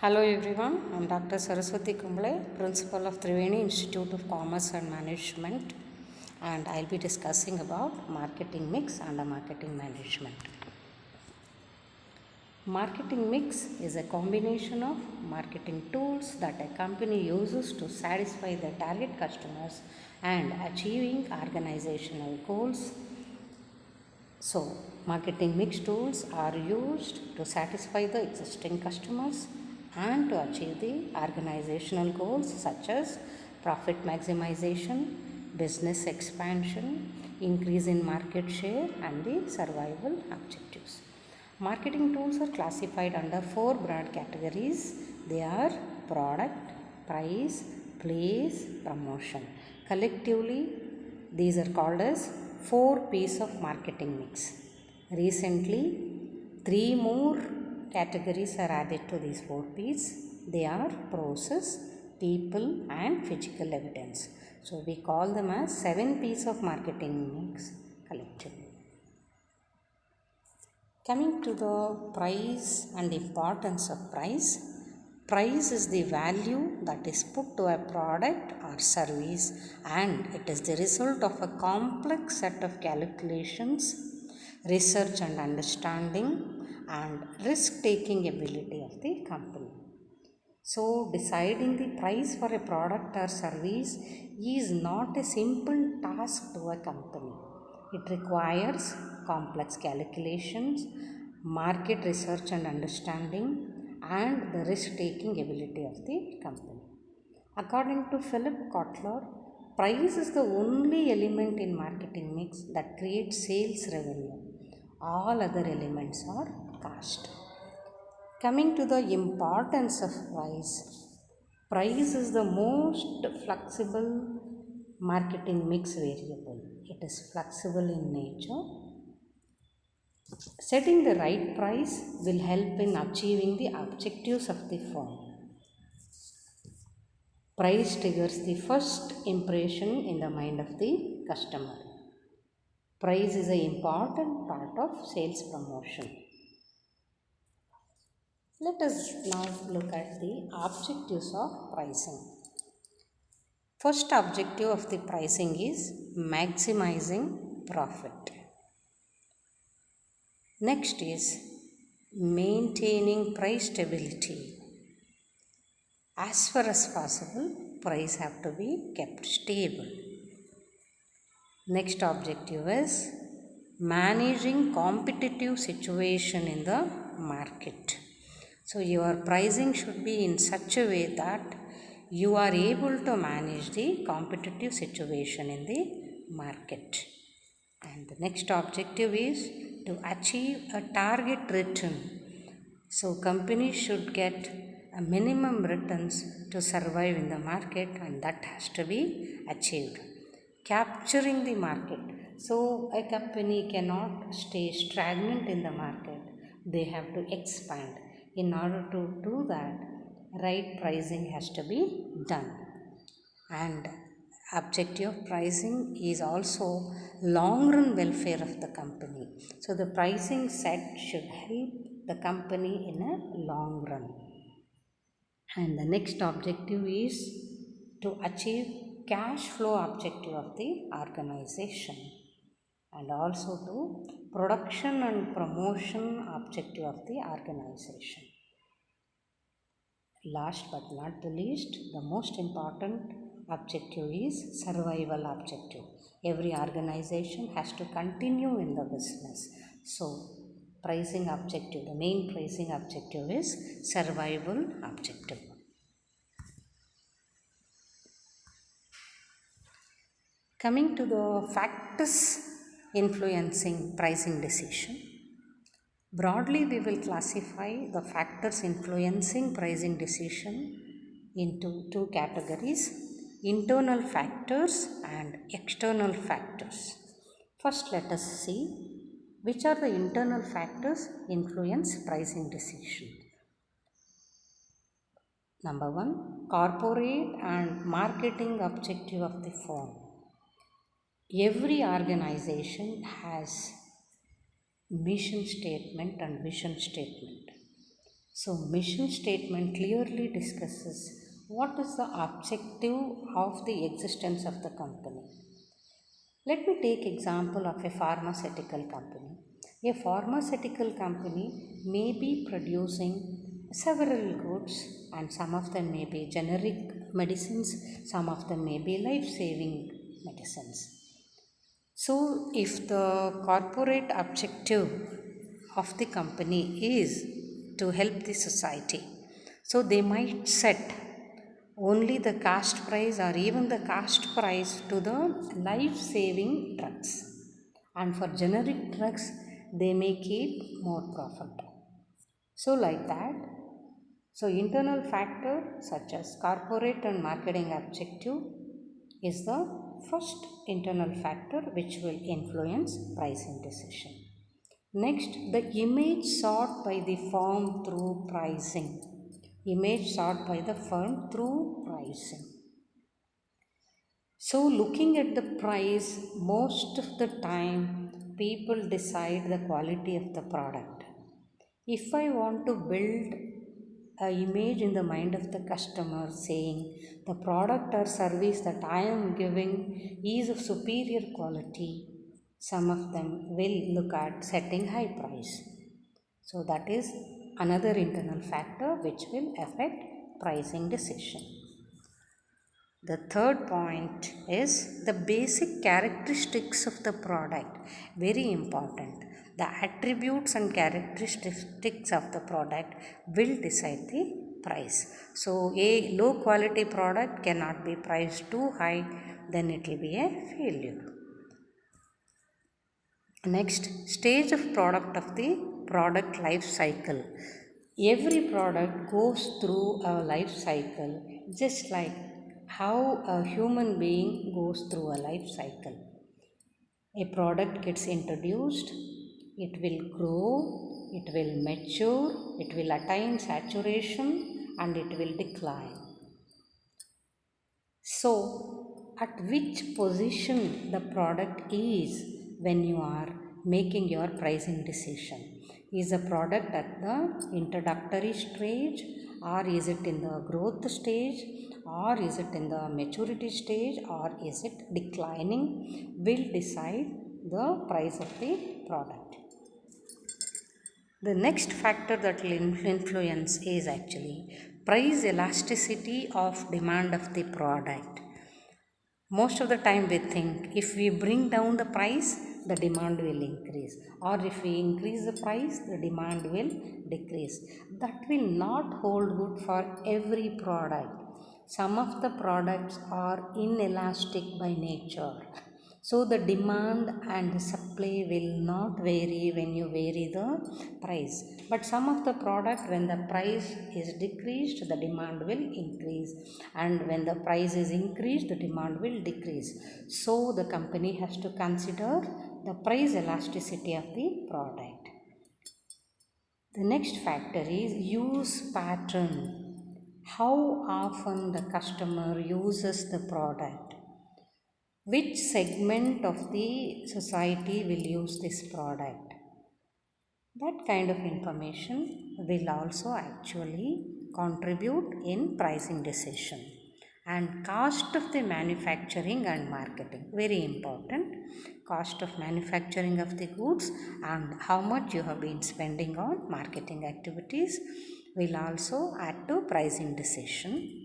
Hello everyone, I am Dr. Saraswati Kumble, Principal of Triveni Institute of Commerce and Management, and I will be discussing about marketing mix and marketing management. Marketing mix is a combination of marketing tools that a company uses to satisfy their target customers and achieving organizational goals. So, marketing mix tools are used to satisfy the existing customers and to achieve the organizational goals such as profit maximization, business expansion, increase in market share, and the survival objectives. Marketing tools are classified under four broad categories. They are product, price, place, promotion. Collectively, these are called as 4 P's of marketing mix. Recently, 3 more categories are added to these 4 P's. They are process, people, and physical evidence. So, we call them as 7 P's of marketing mix collectively. Coming to the price and importance of price. Price is the value that is put to a product or service, and it is the result of a complex set of calculations, research and understanding, and risk taking ability of the company. So, deciding the price for a product or service is not a simple task to a company. It requires complex calculations, market research and understanding, and the risk taking ability of the company. According to Philip Kotler, price is the only element in marketing mix that creates sales revenue. All other elements are cost. Coming to the importance of price is the most flexible marketing mix variable. It is flexible in nature. Setting the right price will help in achieving the objectives of the firm. Price triggers the first impression in the mind of the customer. Price is an important part of sales promotion. Let us now look at the objectives of pricing. First objective of the pricing is maximizing profit. Next is maintaining price stability. As far as possible, price have to be kept stable. Next objective is managing competitive situation in the market. So your pricing should be in such a way that you are able to manage the competitive situation in the market. And the next objective is to achieve a target return. So companies should get a minimum returns to survive in the market, and that has to be achieved. Capturing the market. So a company cannot stay stagnant in the market. They have to expand. In order to do that, right pricing has to be done. And objective of pricing is also long run welfare of the company. So the pricing set should help the company in a long run. And the next objective is to achieve cash flow objective of the organization, and also to production and promotion objective of the organization. Last but not the least, the most important objective is survival objective. Every organization has to continue in the business. So, pricing objective, the main pricing objective is survival objective. Coming to the factors influencing pricing decision. Broadly, we will classify the factors influencing pricing decision into 2 categories: internal factors and external factors. First, let us see which are the internal factors influence pricing decision. Number 1, corporate and marketing objective of the firm. Every organization has mission statement and vision statement. So mission statement clearly discusses what is the objective of the existence of the company. Let me take example of a pharmaceutical company. A pharmaceutical company may be producing several goods, and some of them may be generic medicines, some of them may be life-saving medicines. So if the corporate objective of the company is to help the society, so they might set only the cost price or even the cost price to the life saving drugs, and for generic drugs they may keep more profit. So like that, so internal factor such as corporate and marketing objective is the first internal factor which will influence pricing decision. Next, the image sought by the firm through pricing. Image sought by the firm through pricing. So, looking at the price, most of the time people decide the quality of the product. If I want to build an image in the mind of the customer saying the product or service that I am giving is of superior quality, some of them will look at setting high price. So, that is another internal factor which will affect pricing decision. The third point is the basic characteristics of the product. Very important. The attributes and characteristics of the product will decide the price. So, a low quality product cannot be priced too high, then it will be a failure. Next, stage of product of the product life cycle. Every product goes through a life cycle just like how a human being goes through a life cycle. A product gets introduced, it will grow, it will mature, it will attain saturation, and it will decline. So, at which position the product is when you are making your pricing decision? Is the product at the introductory stage, or is it in the growth stage, or is it in the maturity stage, or is it declining? Will decide the price of the product. The next factor that will influence is actually price elasticity of demand of the product. Most of the time we think if we bring down the price, the demand will increase, or if we increase the price, the demand will decrease. That will not hold good for every product. Some of the products are inelastic by nature. So the demand and supply will not vary when you vary the price. But some of the product, when the price is decreased, the demand will increase, and when the price is increased, the demand will decrease. So the company has to consider the price elasticity of the product. The next factor is use pattern. How often the customer uses the product? Which segment of the society will use this product? That kind of information will also actually contribute in pricing decision. And cost of the manufacturing and marketing, very important. Cost of manufacturing of the goods and how much you have been spending on marketing activities will also add to pricing decision.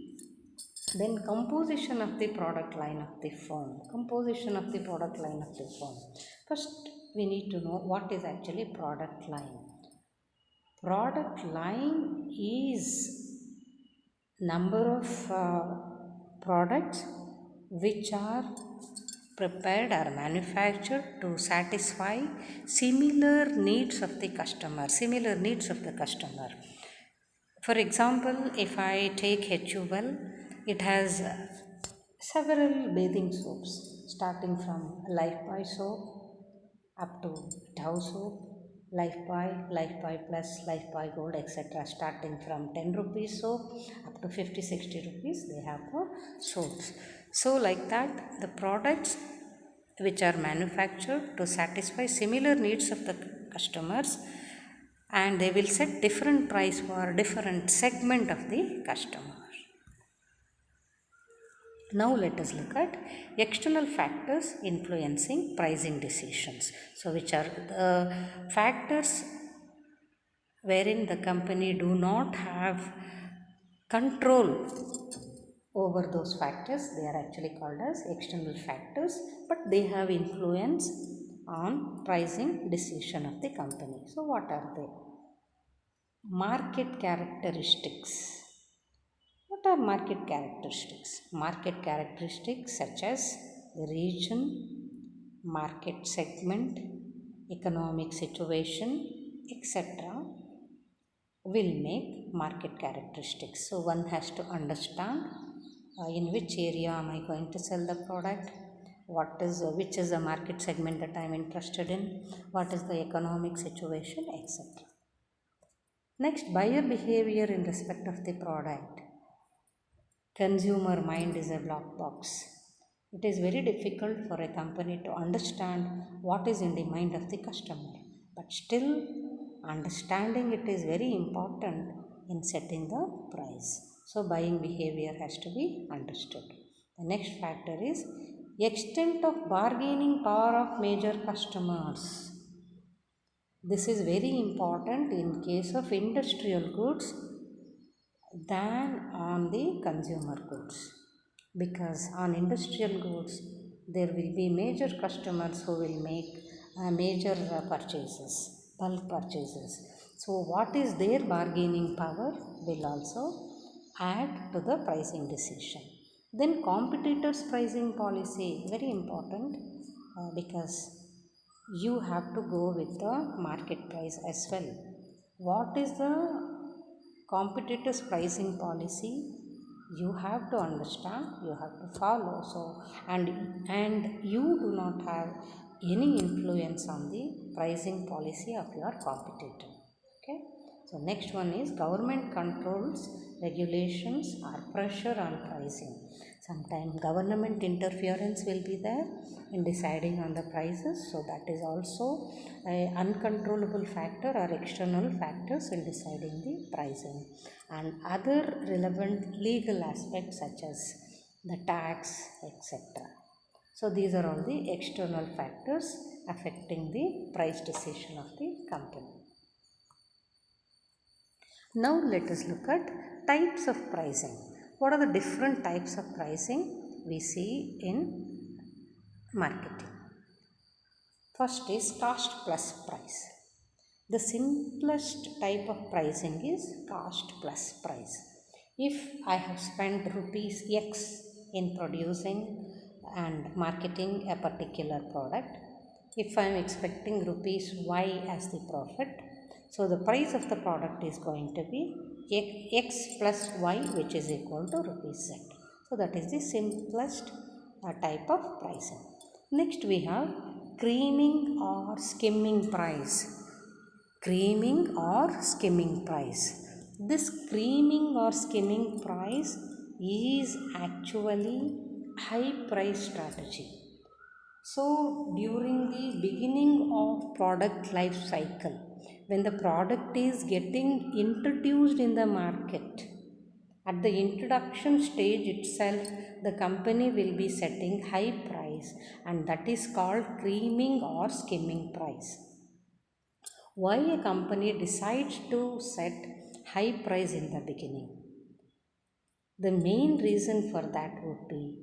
Then composition of the product line of the firm. Composition of the product line of the firm. First, we need to know what is actually product line. Product line is number of products which are prepared or manufactured to satisfy similar needs of the customer. Similar needs of the customer. For example, if I take HUL, it has several bathing soaps starting from Lifebuoy soap up to Dove soap, Lifebuoy Plus, Lifebuoy Gold, etc. Starting from 10 rupees soap up to 50-60 rupees, they have the soaps. So like that, the products which are manufactured to satisfy similar needs of the customers and they will set different price for different segment of the customer. Now let us look at external factors influencing pricing decisions. So which are the factors wherein the company do not have control over those factors. They are actually called as external factors, but they have influence on pricing decision of the company. So what are they? Market characteristics. What are market characteristics? Market characteristics such as the region, market segment, economic situation, etc. will make market characteristics. So one has to understand in which area am I going to sell the product, which is the market segment that I am interested in, what is the economic situation, etc. Next, buyer behavior in respect of the product. Consumer mind is a black box. It is very difficult for a company to understand what is in the mind of the customer, but still understanding it is very important in setting the price. So buying behavior has to be understood. The next factor is extent of bargaining power of major customers. This is very important in case of industrial goods than on the consumer goods, because on industrial goods there will be major customers who will make major purchases, bulk purchases. So what is their bargaining power will also add to the pricing decision. Then competitors pricing policy, very important, because you have to go with the market price as well. What is the competitors pricing policy? You have to understand, you have to follow. So and you do not have any influence on the pricing policy of your competitor. Okay, so next one is government controls, regulations or pressure on pricing. Sometimes government interference will be there in deciding on the prices, so that is also an uncontrollable factor or external factors in deciding the pricing. And other relevant legal aspects such as the tax, etc. So these are all the external factors affecting the price decision of the company. Now let us look at types of pricing. What are the different types of pricing we see in marketing? First is cost plus price. The simplest type of pricing is cost plus price. If I have spent rupees X in producing and marketing a particular product, if I am expecting rupees Y as the profit, so the price of the product is going to be X plus Y, which is equal to rupees Z. So that is the simplest type of pricing. Next we have creaming or skimming price. Creaming or skimming price. This creaming or skimming price is actually high price strategy. So during the beginning of product life cycle, when the product is getting introduced in the market, at the introduction stage itself, the company will be setting high price, and that is called creaming or skimming price. Why a company decides to set high price in the beginning? The main reason for that would be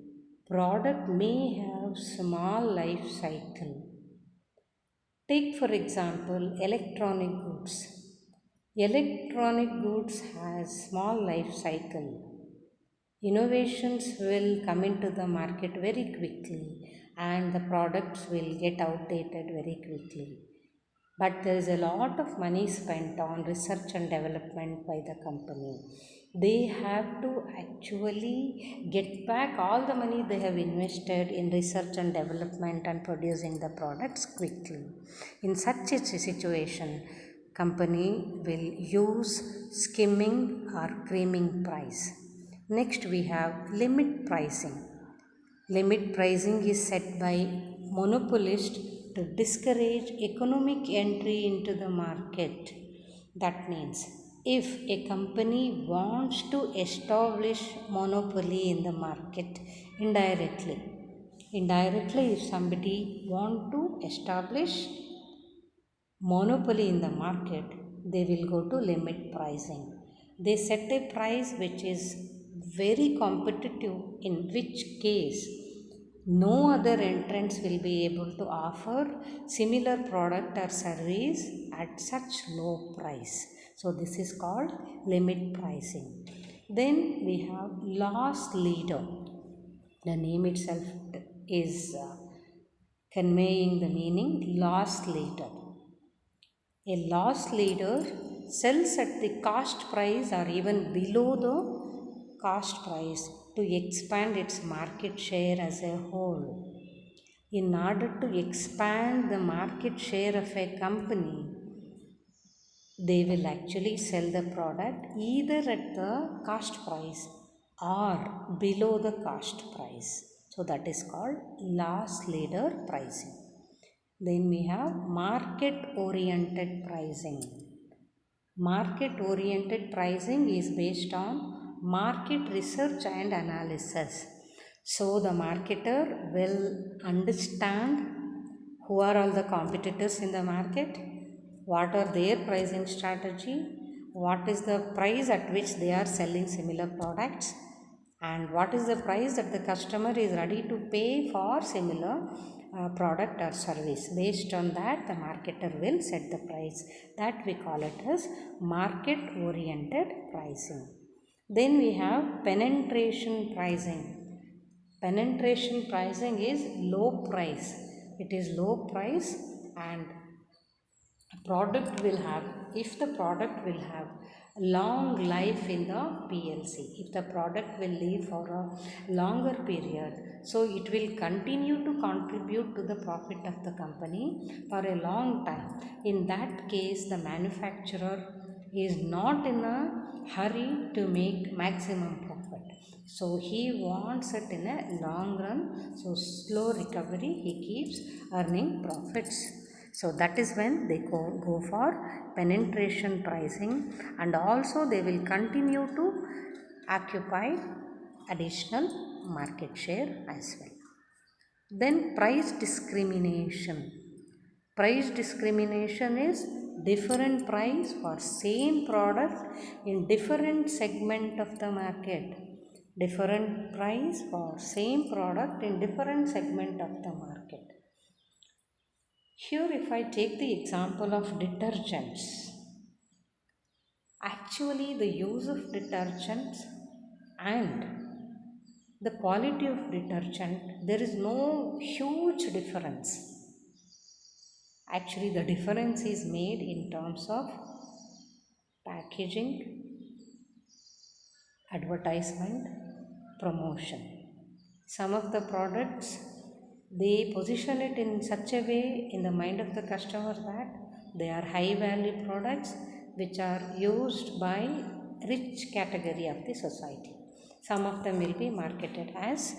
product may have small life cycle. Take for example electronic goods. Electronic goods has small life cycle. Innovations will come into the market very quickly and the products will get outdated very quickly. But there is a lot of money spent on research and development by the company. They have to actually get back all the money they have invested in research and development and producing the products quickly. In such a situation, company will use skimming or creaming price. Next we have limit pricing. Limit pricing is set by monopolist to discourage economic entry into the market. That means if a company wants to establish monopoly in the market indirectly if somebody want to establish monopoly in the market, they will go to limit pricing. They set a price which is very competitive, in which case no other entrants will be able to offer similar product or service at such low price. So this is called limit pricing. Then we have loss leader. The name itself is conveying the meaning loss leader. A loss leader sells at the cost price or even below the cost price to expand its market share as a whole. In order to expand the market share of a company, they will actually sell the product either at the cost price or below the cost price. So that is called loss leader pricing. Then we have market oriented pricing. Market oriented pricing is based on market research and analysis. So the marketer will understand who are all the competitors in the market, what are their pricing strategy, what is the price at which they are selling similar products, and what is the price that the customer is ready to pay for similar product or service. Based on that, the marketer will set the price. That we call it as market oriented pricing. Then we have penetration pricing. Penetration pricing is low price. It is low price, and product will have, if the product will have long life in the PLC, if the product will live for a longer period, so it will continue to contribute to the profit of the company for a long time. In that case, the manufacturer is not in a hurry to make maximum profit. So he wants it in a long run. So slow recovery, he keeps earning profits. So that is when they go for penetration pricing, and also they will continue to occupy additional market share as well. Then price discrimination. Price discrimination is different price for same product in different segment of the market. Different price for same product in different segment of the market. Here if I take the example of detergents, actually the use of detergents and the quality of detergent, there is no huge difference. Actually the difference is made in terms of packaging, advertisement, promotion. Some of the products, they position it in such a way in the mind of the customer that they are high value products which are used by rich category of the society. Some of them will be marketed as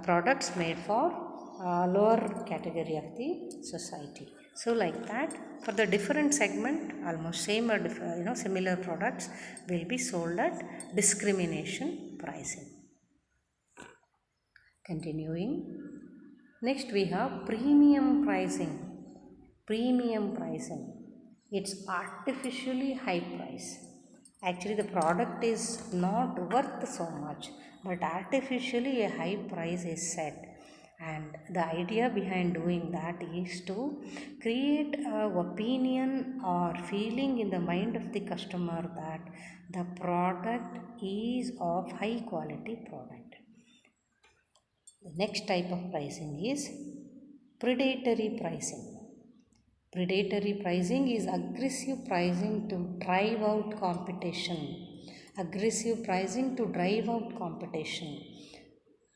products made for lower category of the society. So like that, for the different segment, almost same or similar products will be sold at discrimination pricing. Continuing, next we have premium pricing. Premium pricing, it's artificially high price. Actually the product is not worth so much, but artificially a high price is set, and the idea behind doing that is to create a opinion or feeling in the mind of the customer that the product is of high quality product. The next type of pricing is predatory pricing. Predatory pricing is aggressive pricing to drive out competition. Aggressive pricing to drive out competition.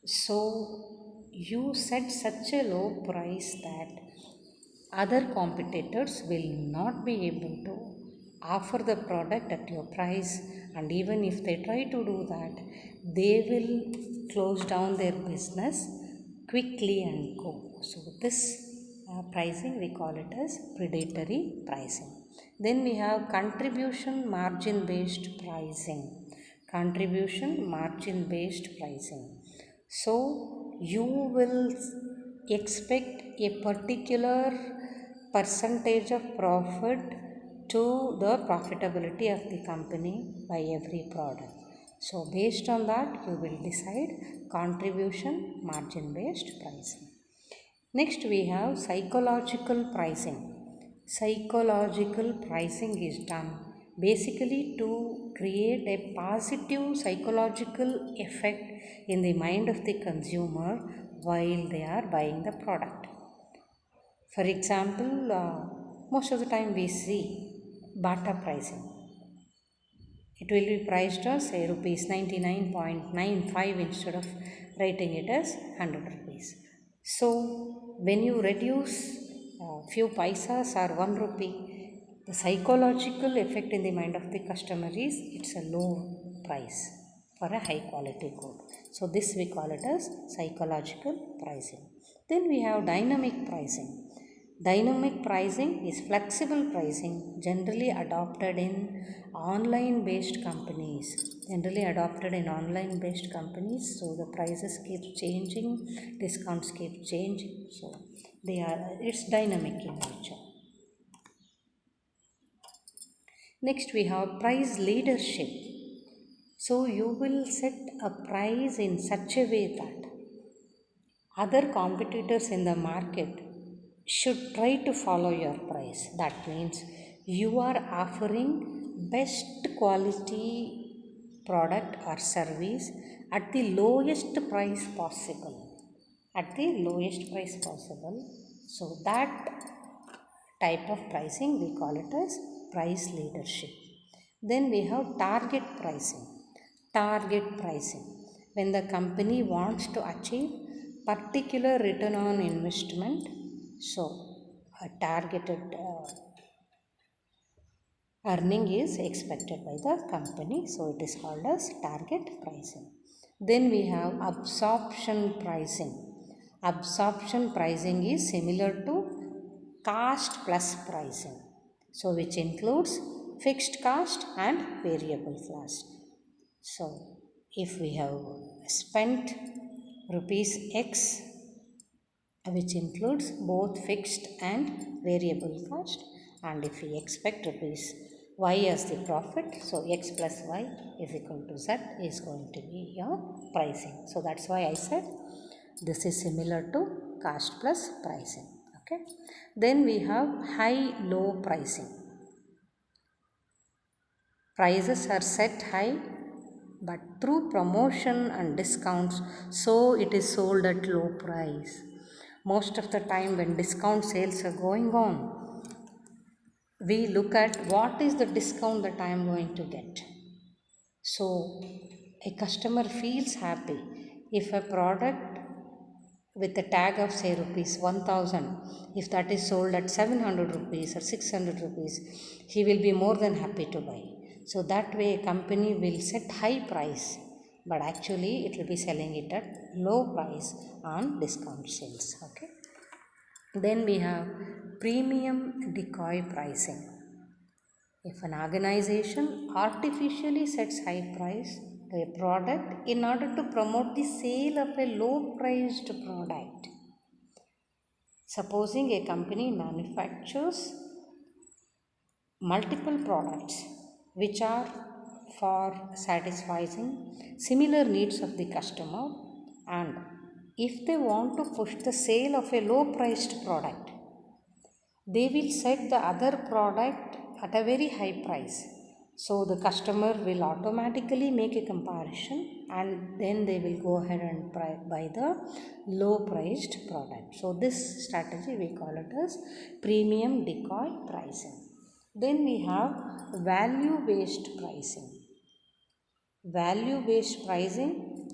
So you set such a low price that other competitors will not be able to offer the product at your price, and even if they try to do that, they will close down their business quickly and go. So this pricing, we call it as predatory pricing. Then we have contribution margin based pricing. Contribution margin based pricing. So you will expect a particular percentage of profit to the profitability of the company by every product. So based on that you will decide contribution margin based pricing. Next we have psychological pricing. Psychological pricing is done basically to create a positive psychological effect in the mind of the consumer while they are buying the product. For example, most of the time we see Bata pricing. It will be priced as say rupees 99.95 instead of writing it as 100 rupees. So when you reduce few paisas or 1 rupee, the psychological effect in the mind of the customer is it's a low price for a high quality good. So this we call it as psychological pricing. Then we have dynamic pricing. Dynamic pricing is flexible pricing generally adopted in online based companies. Generally adopted in online based companies. So the prices keep changing, discounts keep changing. So it's dynamic in nature. Next we have price leadership. So you will set a price in such a way that other competitors in the market should try to follow your price. That means you are offering best quality product or service at the lowest price possible. At the lowest price possible. So that type of pricing we call it as price leadership. Then we have target pricing. Target pricing. When the company wants to achieve particular return on investment, so a targeted earning is expected by the company, so it is called as target pricing. Then we have absorption pricing. Absorption pricing is similar to cost plus pricing, so which includes fixed cost and variable cost. So if we have spent rupees X, which includes both fixed and variable cost, and if we expect rupees Y as the profit, so X plus Y is equal to Z is going to be your pricing. So that's why I said this is similar to cost plus pricing. Okay. Then we have high low pricing. Prices are set high, but through promotion and discounts, so it is sold at low price. Most of the time when discount sales are going on, we look at what is the discount that I am going to get. So a customer feels happy if a product with a tag of say rupees 1000, if that is sold at 700 rupees or 600 rupees, he will be more than happy to buy. So that way a company will set high price, but actually it will be selling it at low price on discount sales. Okay. Then we have premium decoy pricing. If an organization artificially sets high price to a product in order to promote the sale of a low priced product. Supposing a company manufactures multiple products which are for satisfying similar needs of the customer, and if they want to push the sale of a low priced product, they will set the other product at a very high price. So the customer will automatically make a comparison and then they will go ahead and buy the low priced product. So this strategy we call it as premium decoy pricing. Then we have value based pricing. Value based pricing,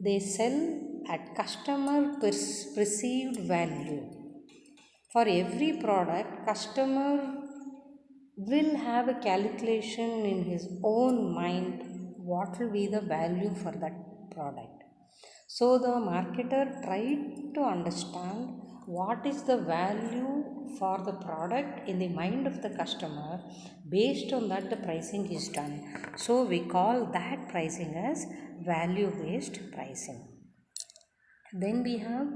they sell at customer perceived value. For every product, customer will have a calculation in his own mind what will be the value for that product. So the marketer tried to understand what is the value for the product in the mind of the customer. Based on that, the pricing is done. So we call that pricing as value based pricing. Then we have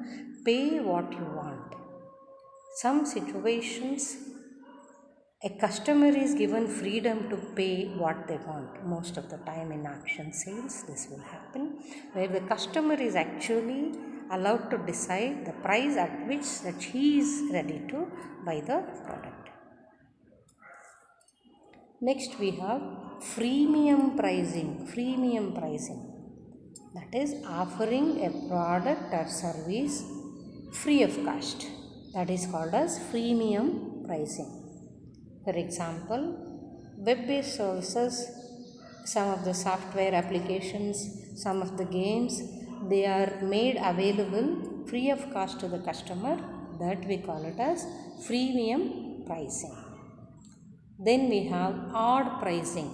pay what you want. Some situations a customer is given freedom to pay what they want. Most of the time in auction sales, this will happen, where the customer is actually allowed to decide the price at which that he is ready to buy the product. Next we have freemium pricing. Freemium pricing, that is offering a product or service free of cost. That is called as freemium pricing. For example, web-based services, some of the software applications, some of the games, they are made available free of cost to the customer. That we call it as freemium pricing. Then we have odd pricing.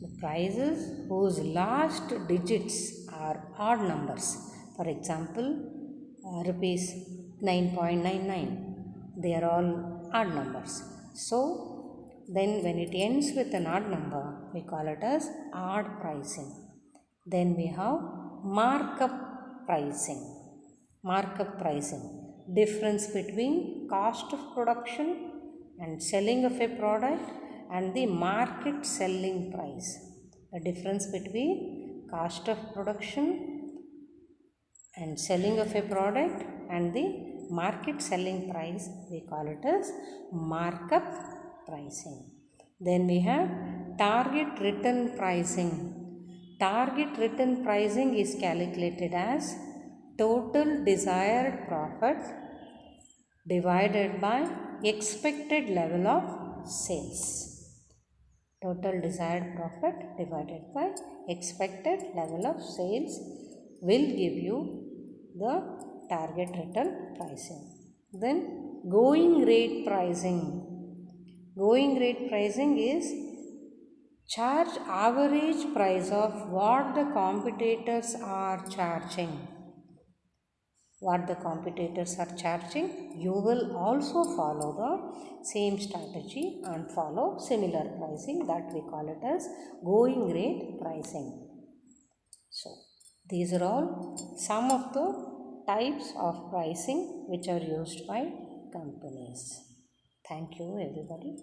The prices whose last digits are odd numbers. For example, rupees 9.99. They are all odd numbers. So, then when it ends with an odd number, we call it as odd pricing. Then we have markup pricing. Markup pricing. Difference between cost of production and selling of a product and the market selling price. The difference between cost of production and selling of a product and the market selling price, we call it as markup pricing. Then we have target return pricing. Target return pricing is calculated as total desired profit divided by expected level of sales. Total desired profit divided by expected level of sales will give you the target return pricing. Then going rate pricing. Going rate pricing is charge average price of what the competitors are charging. What the competitors are charging, you will also follow the same strategy and follow similar pricing. That we call it as going rate pricing. So, these are all some of the types of pricing which are used by companies. Thank you, everybody.